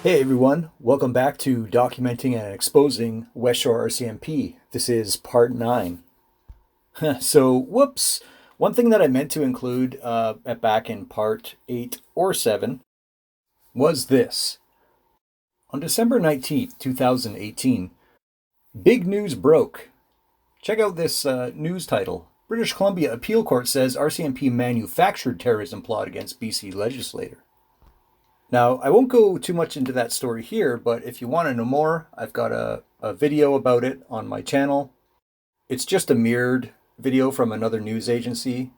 Hey everyone, welcome back to Documenting and Exposing West Shore RCMP. This is part 9. Whoops. One thing that I meant to include back in part 8 or 7 was this. On December 19th, 2018, big news broke. Check out this news title. British Columbia Appeal Court says RCMP manufactured terrorism plot against BC legislator. Now, I won't go too much into that story here, but if you want to know more, I've got a video about it on my channel. It's just a mirrored video from another news agency.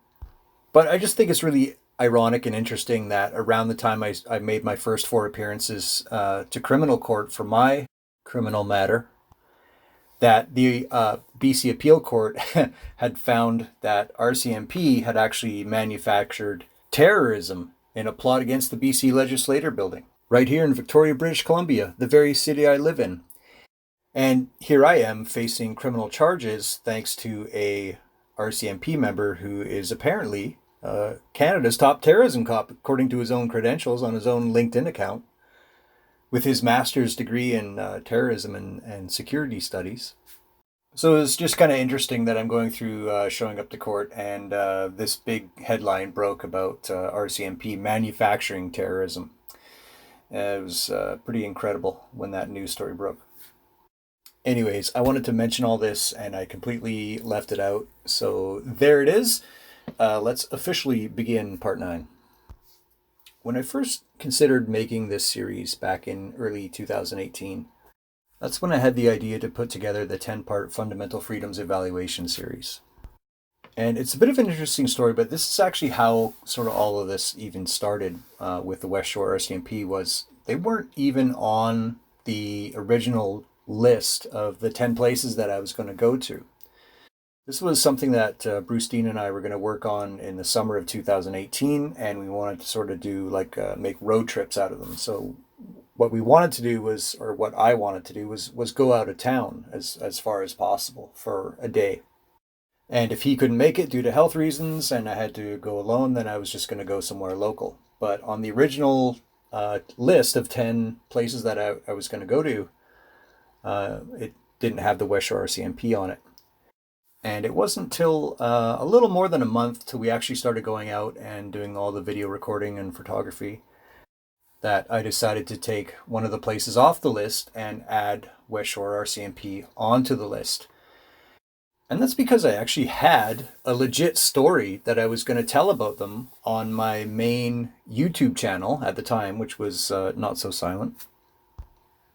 But I just think it's really ironic and interesting that around the time I made my first 4 appearances to criminal court for my criminal matter, that the BC Appeal Court had found that RCMP had actually manufactured terrorism in a plot against the BC Legislature building, right here in Victoria, British Columbia, the very city I live in. And here I am facing criminal charges thanks to a RCMP member who is apparently Canada's top terrorism cop, according to his own credentials on his own LinkedIn account, with his master's degree in terrorism and security studies. So it's just kind of interesting that I'm going through showing up to court and this big headline broke about RCMP manufacturing terrorism. It was pretty incredible when that news story broke. Anyways, I wanted to mention all this and I completely left it out. So there it is. Let's officially begin part 9. When I first considered making this series back in early 2018, that's when I had the idea to put together the 10-part Fundamental Freedoms Evaluation series. And it's a bit of an interesting story, but this is actually how sort of all of this even started with the West Shore RCMP. Was they weren't even on the original list of the 10 places that I was going to go to. This was something that Bruce Dean and I were going to work on in the summer of 2018, and we wanted to sort of do make road trips out of them. So what we wanted to do was, or what I wanted to do was go out of town as far as possible for a day. And if he couldn't make it due to health reasons and I had to go alone, then I was just going to go somewhere local. But on the original list of 10 places that I was going to go to, it didn't have the West Shore RCMP on it. And it wasn't until a little more than a month till we actually started going out and doing all the video recording and photography that I decided to take one of the places off the list and add West Shore RCMP onto the list. And that's because I actually had a legit story that I was going to tell about them on my main YouTube channel at the time, which was Not So Silent.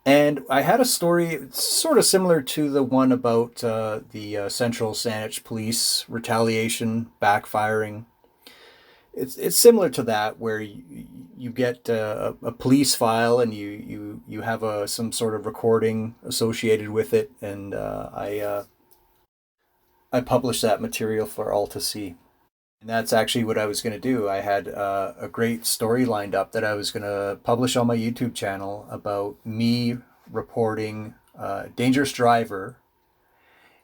And I had a story sort of similar to the one about the Central Saanich Police retaliation backfiring. It's similar to that, where you get a police file and you have some sort of recording associated with it, and I published that material for all to see. And that's actually what I was going to do. I had a great story lined up that I was going to publish on my YouTube channel about me reporting dangerous driver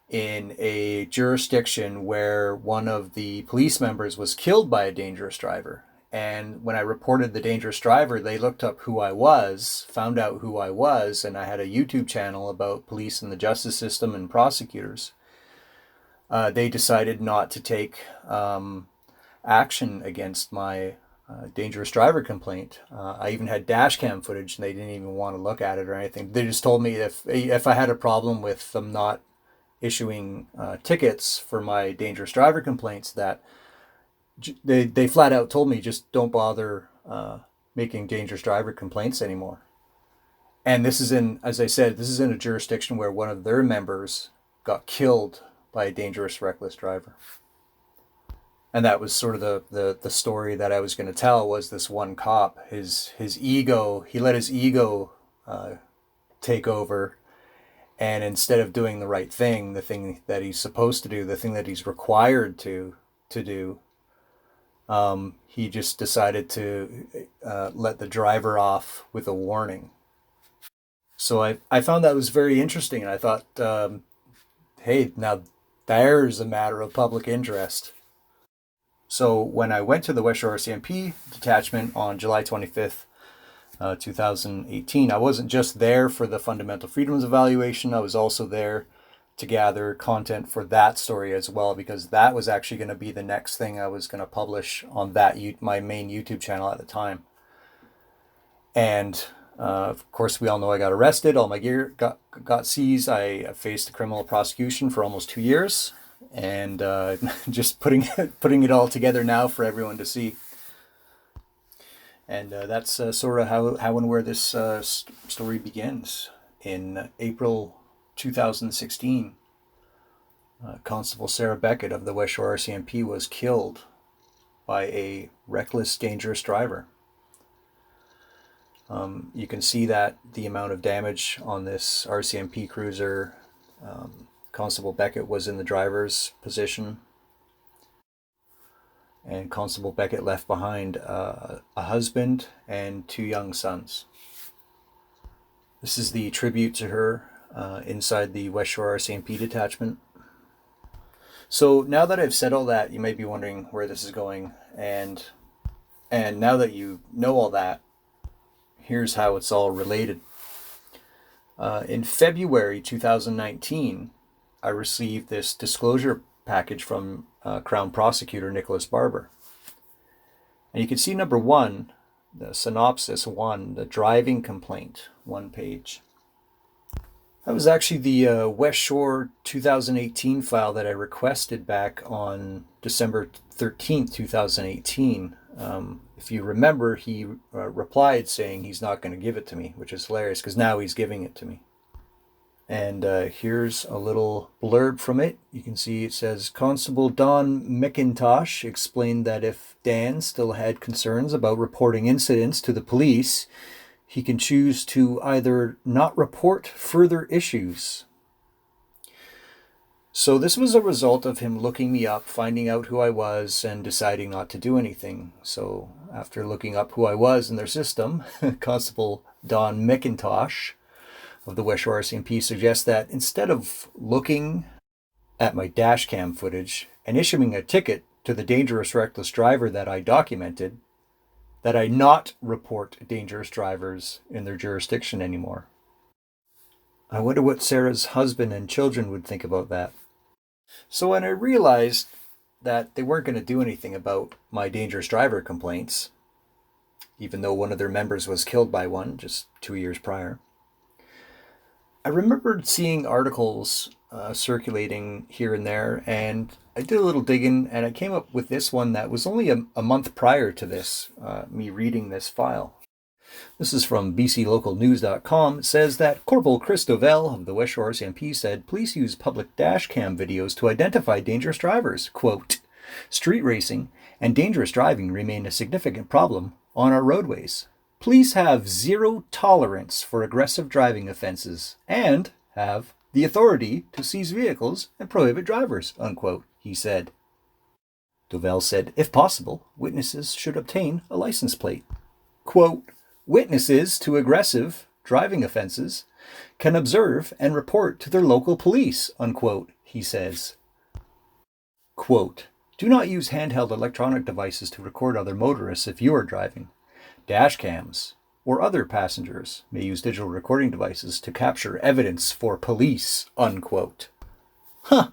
in a jurisdiction where one of the police members was killed by a dangerous driver. And when I reported the dangerous driver, they looked up who I was, found out who I was, and I had a YouTube channel about police and the justice system and prosecutors. They decided not to take action against my dangerous driver complaint. I even had dash cam footage and they didn't even want to look at it or anything. They just told me if I had a problem with them not issuing tickets for my dangerous driver complaints, that they flat out told me just don't bother making dangerous driver complaints anymore. And this is in, as I said, this is in a jurisdiction where one of their members got killed by a dangerous, reckless driver. And that was sort of the story that I was going to tell. Was this one cop, his ego, he let his ego take over, and instead of doing the right thing, the thing that he's supposed to do, the thing that he's required to do, he just decided to let the driver off with a warning. So I found that was very interesting, and I thought, hey, now there's a matter of public interest. So when I went to the West Shore RCMP detachment on July 25th, 2018. I wasn't just there for the fundamental freedoms evaluation. I was also there to gather content for that story as well, because that was actually going to be the next thing I was going to publish on that my main YouTube channel at the time. And of course, we all know I got arrested. All my gear got seized. I faced a criminal prosecution for almost 2 years, and just putting it all together now for everyone to see. And that's sort of how and where this story begins. In April 2016, Constable Sarah Beckett of the West Shore RCMP was killed by a reckless, dangerous driver. You can see that the amount of damage on this RCMP cruiser. Constable Beckett was in the driver's position, and Constable Beckett left behind a husband and 2 young sons. This is the tribute to her inside the West Shore RCMP detachment. So now that I've said all that, you may be wondering where this is going, and now that you know all that, here's how it's all related. In February 2019, I received this disclosure package from Crown Prosecutor Nicholas Barber. And you can see number 1, the synopsis 1, the driving complaint, 1 page. That was actually the West Shore 2018 file that I requested back on December 13th, 2018. If you remember, he replied saying he's not going to give it to me, which is hilarious because now he's giving it to me. And here's a little blurb from it. You can see it says, Constable Don McIntosh explained that if Dan still had concerns about reporting incidents to the police, he can choose to either not report further issues. So this was a result of him looking me up, finding out who I was, and deciding not to do anything. So after looking up who I was in their system, Constable Don McIntosh of the West Shore RCMP suggests that instead of looking at my dash cam footage and issuing a ticket to the dangerous reckless driver that I documented, that I not report dangerous drivers in their jurisdiction anymore. I wonder what Sarah's husband and children would think about that. So when I realized that they weren't going to do anything about my dangerous driver complaints, even though one of their members was killed by one just 2 years prior, I remembered seeing articles circulating here and there, and I did a little digging, and I came up with this one that was only a month prior to this, me reading this file. This is from bclocalnews.com. It says that Corporal Chris Dovell of the West Shore RCMP said police use public dash cam videos to identify dangerous drivers. Quote, street racing and dangerous driving remain a significant problem on our roadways. Police have zero tolerance for aggressive driving offenses and have the authority to seize vehicles and prohibit drivers, unquote, he said. Dovell said, if possible, witnesses should obtain a license plate. Quote, witnesses to aggressive driving offenses can observe and report to their local police, unquote, he says. Quote, do not use handheld electronic devices to record other motorists if you are driving. Dash cams or other passengers may use digital recording devices to capture evidence for police, unquote.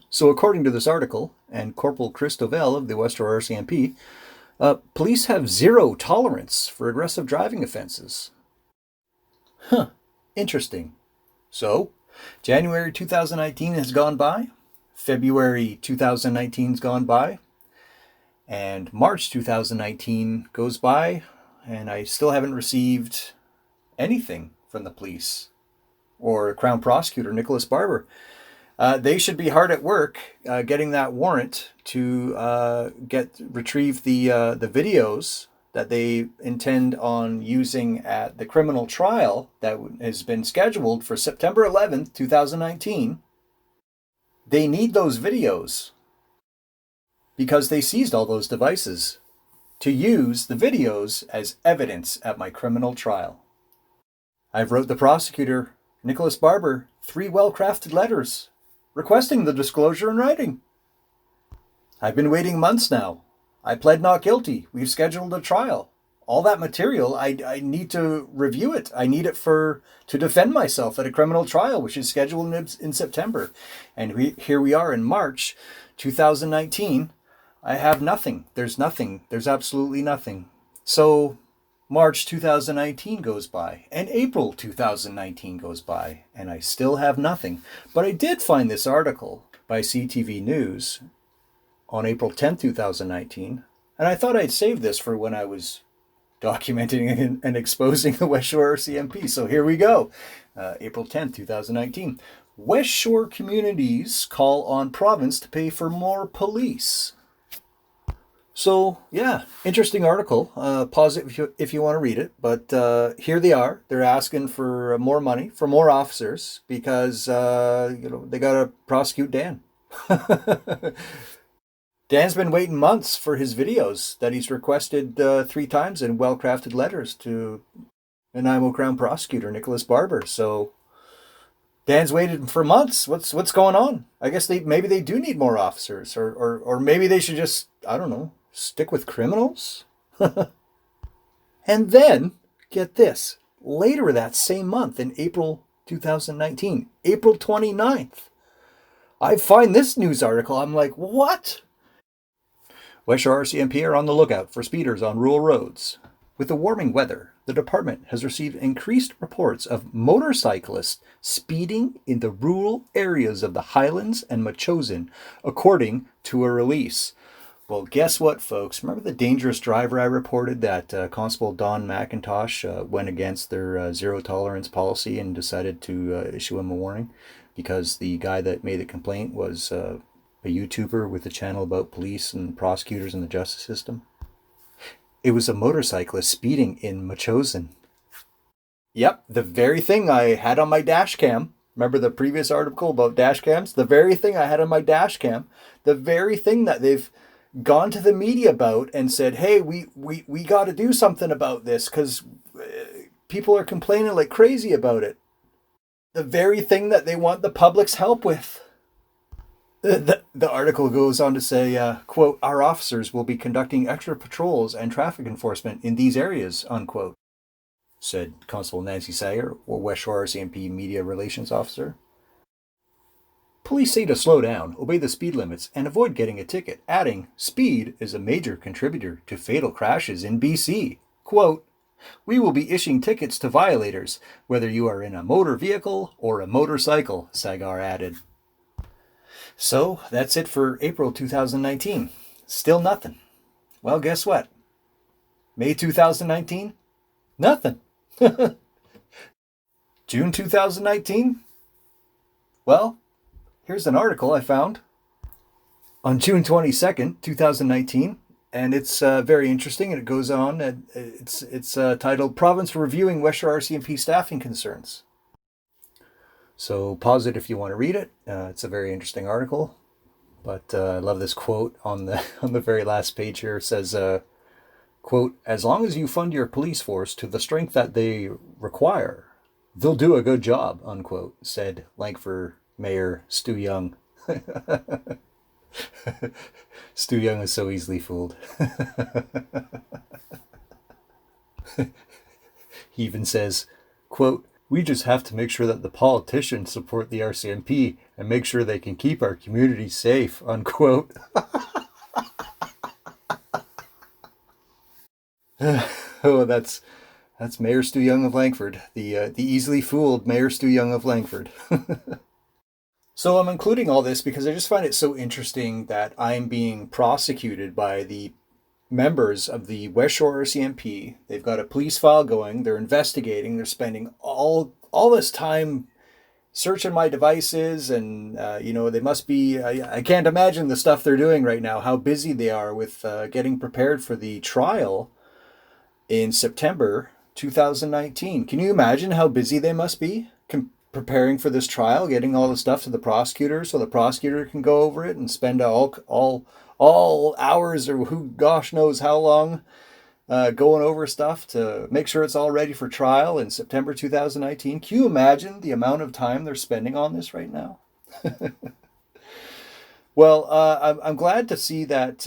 So according to this article, and Corporal Chris Dovell of the West Shore RCMP, police have zero tolerance for aggressive driving offenses. Interesting. So, January 2019 has gone by, February 2019 has gone by, and March 2019 goes by, and I still haven't received anything from the police or Crown Prosecutor Nicholas Barber. They should be hard at work getting that warrant to retrieve the videos that they intend on using at the criminal trial that has been scheduled for September 11th, 2019. They need those videos because they seized all those devices to use the videos as evidence at my criminal trial. I've wrote the prosecutor, Nicholas Barber, 3 well-crafted letters requesting the disclosure in writing. I've been waiting months now. I pled not guilty. We've scheduled a trial. all that material, I need to review it. I need it to defend myself at a criminal trial, which is scheduled in September. And here we are in March 2019. I have nothing. There's nothing. There's absolutely nothing. So March 2019 goes by, and April 2019 goes by, and I still have nothing. But I did find this article by CTV News on April 10th, 2019, and I thought I'd save this for when I was documenting and exposing the West Shore RCMP. So here we go. April 10th, 2019. West Shore communities call on province to pay for more police. So, yeah, interesting article. Pause it if you want to read it. But here they are. They're asking for more money, for more officers, because, they got to prosecute Dan. Dan's been waiting months for his videos that he's requested 3 times in well-crafted letters to Nanaimo Crown Prosecutor Nicholas Barber. So Dan's waited for months. What's going on? I guess maybe they do need more officers, or maybe they should just, I don't know, stick with criminals? And then, get this, later that same month in April 2019, April 29th, I find this news article. I'm like, what? West Shore RCMP are on the lookout for speeders on rural roads. With the warming weather, the department has received increased reports of motorcyclists speeding in the rural areas of the Highlands and Metchosin, according to a release. Well, guess what, folks? Remember the dangerous driver I reported that Constable Don McIntosh went against their zero tolerance policy and decided to issue him a warning because the guy that made the complaint was a YouTuber with a channel about police and prosecutors and the justice system? It was a motorcyclist speeding in Metchosin. Yep, the very thing I had on my dash cam. Remember the previous article about dash cams? The very thing I had on my dash cam. The very thing that they've gone to the media about and said, hey, we got to do something about this because people are complaining like crazy about it. The very thing that they want the public's help with. The article goes on to say, quote, our officers will be conducting extra patrols and traffic enforcement in these areas, unquote, said Constable Nancy Sayer, or West Shore RCMP Media Relations Officer. Police say to slow down, obey the speed limits, and avoid getting a ticket, adding, speed is a major contributor to fatal crashes in BC. Quote, we will be issuing tickets to violators, whether you are in a motor vehicle or a motorcycle, Sagar added. So that's it for April 2019. Still nothing. Well, guess what? May 2019? Nothing. June 2019? Well, here's an article I found on June 22nd, 2019, and it's very interesting, and it goes on. It's titled, Province Reviewing West Shore RCMP Staffing Concerns. So pause it if you want to read it. It's a very interesting article, but I love this quote on the very last page here. It says, quote, as long as you fund your police force to the strength that they require, they'll do a good job, unquote, said Langford Mayor Stu Young. Stu Young is so easily fooled. He even says, quote, we just have to make sure that the politicians support the RCMP and make sure they can keep our community safe, unquote. Oh, that's Mayor Stu Young of Langford, the easily fooled Mayor Stu Young of Langford. So I'm including all this because I just find it so interesting that I'm being prosecuted by the members of the West Shore RCMP. They've got a police file going. They're investigating. They're spending all this time searching my devices, and they must be. I can't imagine the stuff they're doing right now. How busy they are with getting prepared for the trial in September 2019. Can you imagine how busy they must be preparing for this trial, getting all the stuff to the prosecutor so the prosecutor can go over it and spend all hours or who gosh knows how long going over stuff to make sure it's all ready for trial in September 2019. Can you imagine the amount of time they're spending on this right now? Well, I'm glad to see that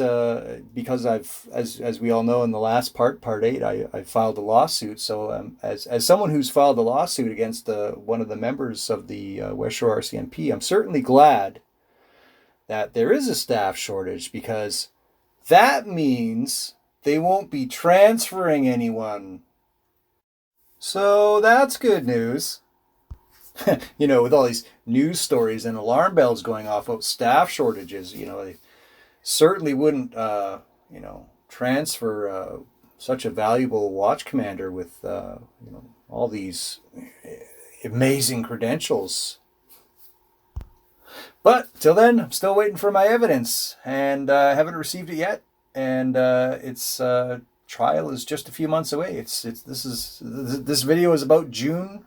because as we all know, in the last part 8, I filed a lawsuit. So as someone who's filed a lawsuit against one of the members of the West Shore RCMP, I'm certainly glad that there is a staff shortage, because that means they won't be transferring anyone. So that's good news. With all these news stories and alarm bells going off about staff shortages, they certainly wouldn't, transfer such a valuable watch commander with, all these amazing credentials. But till then, I'm still waiting for my evidence, and I haven't received it yet. And its trial is just a few months away. This video is about June,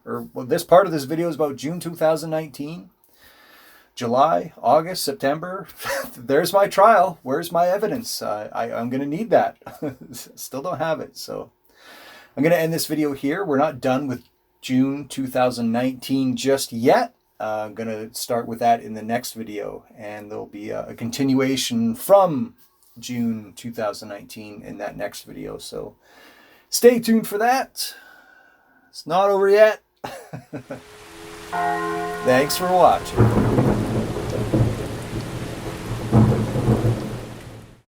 this part of this video is about June 2019. July, August, September. There's my trial. Where's my evidence? I'm going to need that. Still don't have it. So I'm going to end this video here. We're not done with June 2019 just yet. I'm going to start with that in the next video, and there'll be a continuation from June 2019 in that next video. So stay tuned for that. It's not over yet. Thanks for watching.